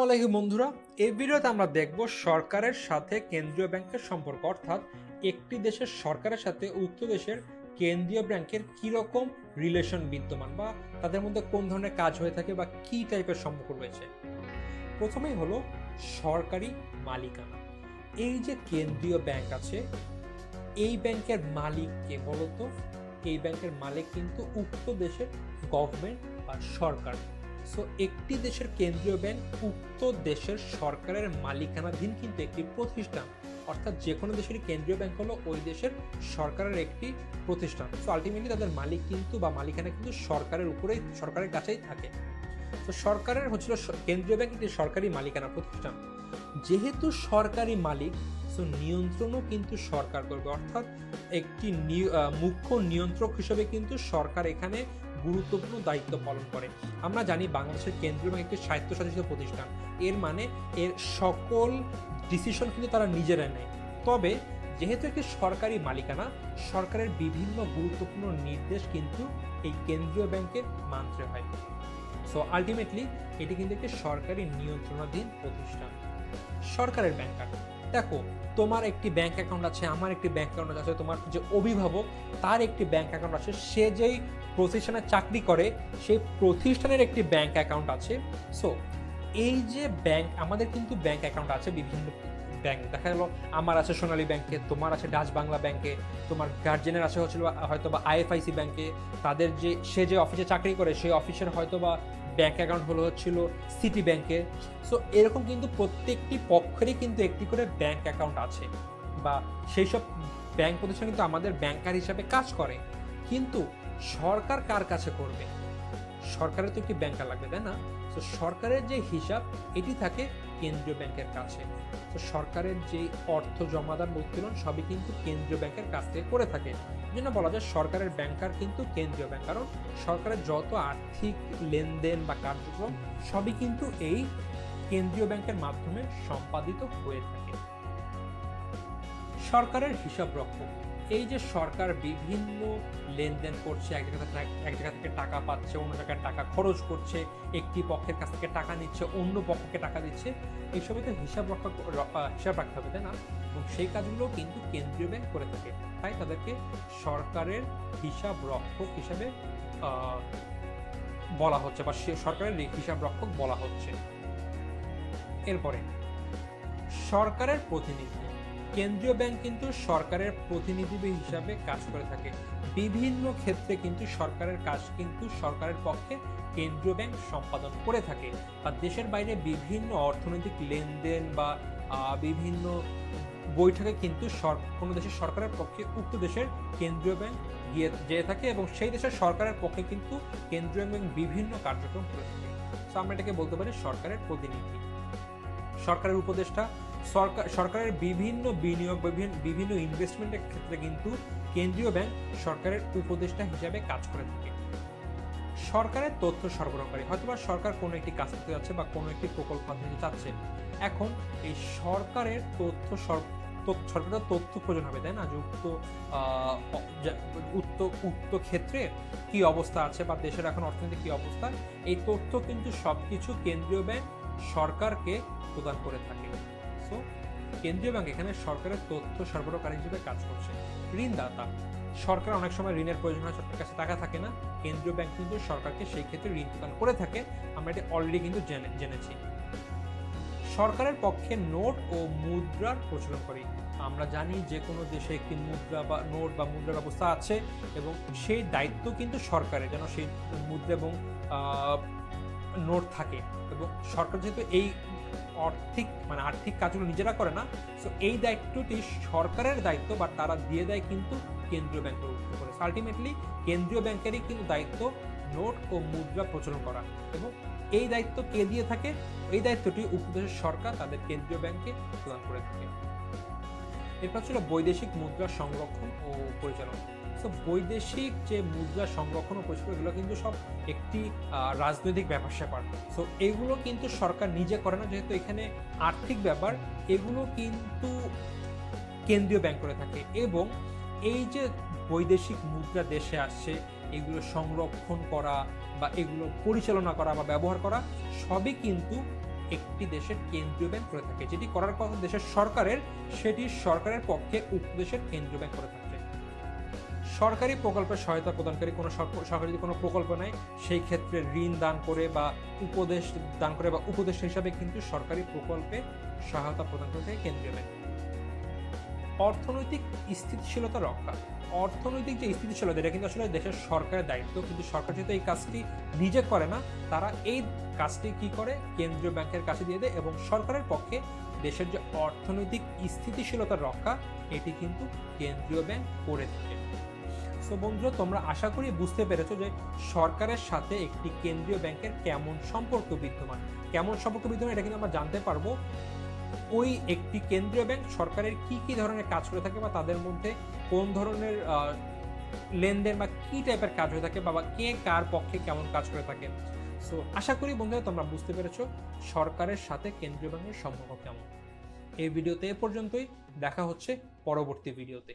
আলাইকুম বন্ধুরা, এই ভিডিওতে আমরা দেখব সরকারের সাথে কেন্দ্রীয় ব্যাংকের সম্পর্ক, অর্থাৎ একটি দেশের সরকারের সাথে উক্ত দেশের কেন্দ্রীয় ব্যাংকের কি রকম রিলেশন বিদ্যমান বা তাদের মধ্যে কোন ধরনের কাজ হয়ে থাকে বা কি টাইপের সম্পর্ক রয়েছে। প্রথমেই হলো সরকারি মালিকানা। এই যে কেন্দ্রীয় ব্যাংক আছে, এই ব্যাংকের মালিক কে বলতো? এই ব্যাংকের মালিক কিন্তু উক্ত দেশের গভর্নমেন্ট বা সরকার। সো একটি দেশের কেন্দ্রীয় ব্যাংক উক্ত দেশের সরকারের মালিকানাধীন কিন্তু একটি প্রতিষ্ঠান, অর্থাৎ যে কোনো দেশের কেন্দ্রীয় ব্যাংক হলো ওই দেশের সরকারের একটি প্রতিষ্ঠান। সো আলটিমেটলি তাদের মালিক কিন্তু বা মালিকানা কিন্তু সরকারের উপরেই, সরকারের কাছেই থাকে। তো সরকারের হচ্ছিল কেন্দ্রীয় ব্যাংক একটি সরকারি মালিকানা প্রতিষ্ঠান। যেহেতু সরকারি মালিক, সো নিয়ন্ত্রণও কিন্তু সরকার করবে, অর্থাৎ একটি মুখ্য নিয়ন্ত্রক হিসেবে কিন্তু সরকার এখানে গুরুত্বপূর্ণ দায়িত্ব পালন করে। আমরা জানি বাংলাদেশের কেন্দ্রীয় ব্যাংক একটি স্বায়ত্তশাসিত প্রতিষ্ঠান, এর মানে এর সকল ডিসিশন কিন্তু তারা নিজেরা নেয়। তবে যেহেতু একটি সরকারি মালিকানা, সরকারের বিভিন্ন গুরুত্বপূর্ণ নির্দেশ কিন্তু এই কেন্দ্রীয় ব্যাংকের মানতে হয়। সো আলটিমেটলি এটি কিন্তু একটি সরকারি নিয়ন্ত্রণাধীন প্রতিষ্ঠান। সরকারের ব্যাংকার, দেখো তোমার একটি ব্যাংক অ্যাকাউন্ট আছে, আমার একটি ব্যাংক অ্যাকাউন্ট আছে, তোমার যে অভিভাবক তার একটি ব্যাংক অ্যাকাউন্ট আছে, সে যেই প্রতিষ্ঠানে চাকরি করে সেই প্রতিষ্ঠানের একটি ব্যাংক অ্যাকাউন্ট আছে। সো এই যে ব্যাংক, আমাদের কিন্তু ব্যাংক অ্যাকাউন্ট আছে বিভিন্ন ব্যাংক, দেখা গেল আমার আছে সোনালী ব্যাংকে, তোমার আছে ডাচ বাংলা ব্যাংকে, তোমার গার্জেনের আছে হচ্ছিল হয়তো বা আইএফআইসি ব্যাংকে, তাদের যে সে যে অফিসে চাকরি করে সেই অফিসের হয়তো বা ব্যাংক অ্যাকাউন্ট হচ্ছিল সিটি ব্যাংকে। সো এরকম কিন্তু প্রত্যেকটি পক্ষেরই কিন্তু একটি করে ব্যাংক অ্যাকাউন্ট আছে, বা সেই সব ব্যাংক প্রতিষ্ঠান কিন্তু আমাদের ব্যাংকার হিসাবে কাজ করে। কিন্তু সরকার কার কাছে করবে? সরকারের তো একটি ব্যাংকার লাগবে, তাই না? তো সরকারের যে হিসাব এটি থাকে কেন্দ্রীয় ব্যাংকের কাছে। তো সরকারের যে অর্থ জমাদান উত্তোলন সবই কিন্তু কেন্দ্রীয় ব্যাংকের কাছ থেকে করে থাকে। এই জন্য বলা যায় সরকারের ব্যাংকার কিন্তু কেন্দ্রীয় ব্যাংক, কারণ সরকারের যত আর্থিক লেনদেন বা কার্যক্রম সবই কিন্তু এই কেন্দ্রীয় ব্যাংকের মাধ্যমে সম্পাদিত হয়ে থাকে। সরকারের হিসাব রক্ষক, এই যে সরকার বিভিন্ন লেনদেন করছে, এক জায়গা থেকে টাকা পাচ্ছে, অন্য জায়গায় টাকা খরচ করছে, একটি পক্ষের কাছ থেকে টাকা নিচ্ছে, অন্য পক্ষকে টাকা দিচ্ছে, এইসবই তো হিসাব রাখতে হবে, তাই না? এবং সেই কাজগুলো কিন্তু কেন্দ্রীয় ব্যাংক করে থাকে, তাই তাদেরকে সরকারের হিসাব রক্ষক হিসাবে বলা হচ্ছে, বা সরকারের হিসাব রক্ষক বলা হচ্ছে। এরপরে সরকারের প্রতিনিধি, কেন্দ্রীয় ব্যাংক কিন্তু সরকারের প্রতিনিধি হিসাবে কাজ করে থাকে। বিভিন্ন ক্ষেত্রে কিন্তু সরকারের কাজ কিন্তু সরকারের পক্ষে কেন্দ্রীয় ব্যাংক সম্পাদন করে থাকে, বা দেশের বাইরে বিভিন্ন অর্থনৈতিক লেনদেন বা বিভিন্ন বৈঠকে কিন্তু কোনো দেশের সরকারের পক্ষে উক্ত দেশের কেন্দ্রীয় ব্যাংক যেয়ে থাকে, এবং সেই দেশের সরকারের পক্ষে কিন্তু কেন্দ্রীয় ব্যাংক বিভিন্ন কার্যক্রম করে থাকে। তো আমরা এটাকে বলতে পারি সরকারের প্রতিনিধি। সরকারের উপদেষ্টা, সরকারের বিভিন্ন বিনিয়োগ, বিভিন্ন ইনভেস্টমেন্টের ক্ষেত্রে কিন্তু কেন্দ্রীয় ব্যাংক সরকারের উপদেষ্টা হিসাবে কাজ করে থাকে। সরকারের তথ্য সরবরাহকারী, হয়তোবা সরকার কোনো একটি কাজ করতে যাচ্ছে বা কোনো একটি প্রকল্প দিতে চাচ্ছে, এখন এই সরকারের সরকারের তথ্য প্রয়োজন হবে, তাই না? যে উক্ত ক্ষেত্রে কি অবস্থা আছে বা দেশের এখন অর্থনীতি কি অবস্থা, এই তথ্য কিন্তু সবকিছু কেন্দ্রীয় ব্যাংক সরকারকে প্রদান করে থাকে। সো কেন্দ্রীয় ব্যাংক এখানে সরকারের তথ্য সরবরাহকারী হিসেবে কাজ করছে। ঋণদাতা, সরকার অনেক সময় ঋণের প্রয়োজন হয়, সরকারের কাছে টাকা থাকে না, কেন্দ্রীয় ব্যাংক কিন্তু সরকারকে সেই ক্ষেত্রে ঋণ প্রদান করে থাকে, আমরা এটা অলরেডি কিন্তু জেনেছি। সরকারের পক্ষে নোট ও মুদ্রার প্রচলন করে, আমরা জানি যে কোনো দেশে একটি মুদ্রা বা নোট বা মুদ্রা ব্যবস্থা আছে, এবং সেই দায়িত্ব কিন্তু সরকারের যেন সেই মুদ্রা এবং নোট থাকে, এবং সরকার যেহেতু এই আর্থিক কাজগুলো নিজেরা করে না, সো এই দায়িত্বটি সরকারের দায়িত্ব, বা তারা দিয়ে দেয় কিন্তু কেন্দ্রীয় ব্যাংকের উপরে। আলটিমেটলি কেন্দ্রীয় ব্যাংকেরই কিন্তু দায়িত্ব নোট ও মুদ্রা প্রচলন করা, এবং এই দায়িত্ব কে দিয়ে থাকে? এই দায়িত্বটি উক্ত দেশের সরকার তাদের কেন্দ্রীয় ব্যাংকে প্রদান করে থাকে। এরপর ছিল বৈদেশিক মুদ্রা সংরক্ষণ ও পরিচালনা। সো বৈদেশিক যে মুদ্রা সংরক্ষণ ও পরিচালনা, এগুলো কিন্তু সব একটি রাজনৈতিক ব্যাপার স্যাপার। সো এগুলো কিন্তু সরকার নিজে করে না, যেহেতু এখানে আর্থিক ব্যাপার, এগুলো কিন্তু কেন্দ্রীয় ব্যাংক করে থাকে। এবং এই যে বৈদেশিক মুদ্রা দেশে আসছে, এগুলো সংরক্ষণ করা বা এগুলো পরিচালনা করা বা ব্যবহার করা সবই কিন্তু একটি দেশের কেন্দ্রীয় ব্যাংক করে থাকে। যেটি করার কথা দেশের সরকারের, সেটি সরকারের পক্ষে উক্ত দেশের কেন্দ্রীয় ব্যাংক করে থাকে। সরকারি প্রকল্পের সহায়তা প্রদানকারী কোনো সরকার যদি কোনো প্রকল্প নেয়, সেই ক্ষেত্রে ঋণ দান করে বা উপদেশ দান করে বা উপদেষ্টা হিসাবে কিন্তু সরকারি প্রকল্পে সহায়তা প্রদান করে থাকে কেন্দ্রীয় ব্যাংক। অর্থনৈতিক স্থিতিশীলতা রক্ষা। অর্থনৈতিক যে স্থিতিশীলতা, এটা কিন্তু আসলে দেশের সরকারের দায়িত্ব, কিন্তু সরকার যেহেতু এই কাজটি নিজে করে না, তারা এই কাজটি কি করে কেন্দ্রীয় ব্যাংকের কাছে দিয়ে দেয়, এবং সরকারের পক্ষে দেশের যে অর্থনৈতিক স্থিতিশীলতা রক্ষা, এটি কিন্তু কেন্দ্রীয় ব্যাংক করে থাকে। সো বন্ধুরা, তোমরা আশা করি বুঝতে পেরেছো যে সরকারের সাথে একটি কেন্দ্রীয় ব্যাংকের কেমন সম্পর্ক বিদ্যমান। এটা কিন্তু আমরা জানতে পারবো ওই একটি কেন্দ্রীয় ব্যাংক সরকারের কি কি ধরনের কাজ করে থাকে, বা তাদের মধ্যে কোন ধরনের লেনদেন বা কি টাইপের কাজ হয়ে থাকে, বা কে কার পক্ষে কেমন কাজ করে থাকে। সো আশা করি বন্ধুরা তোমরা বুঝতে পেরেছো সরকারের সাথে কেন্দ্রীয় ব্যাংকের সম্পর্ক কেমন। এই ভিডিওতে এ পর্যন্তই, দেখা হচ্ছে পরবর্তী ভিডিওতে।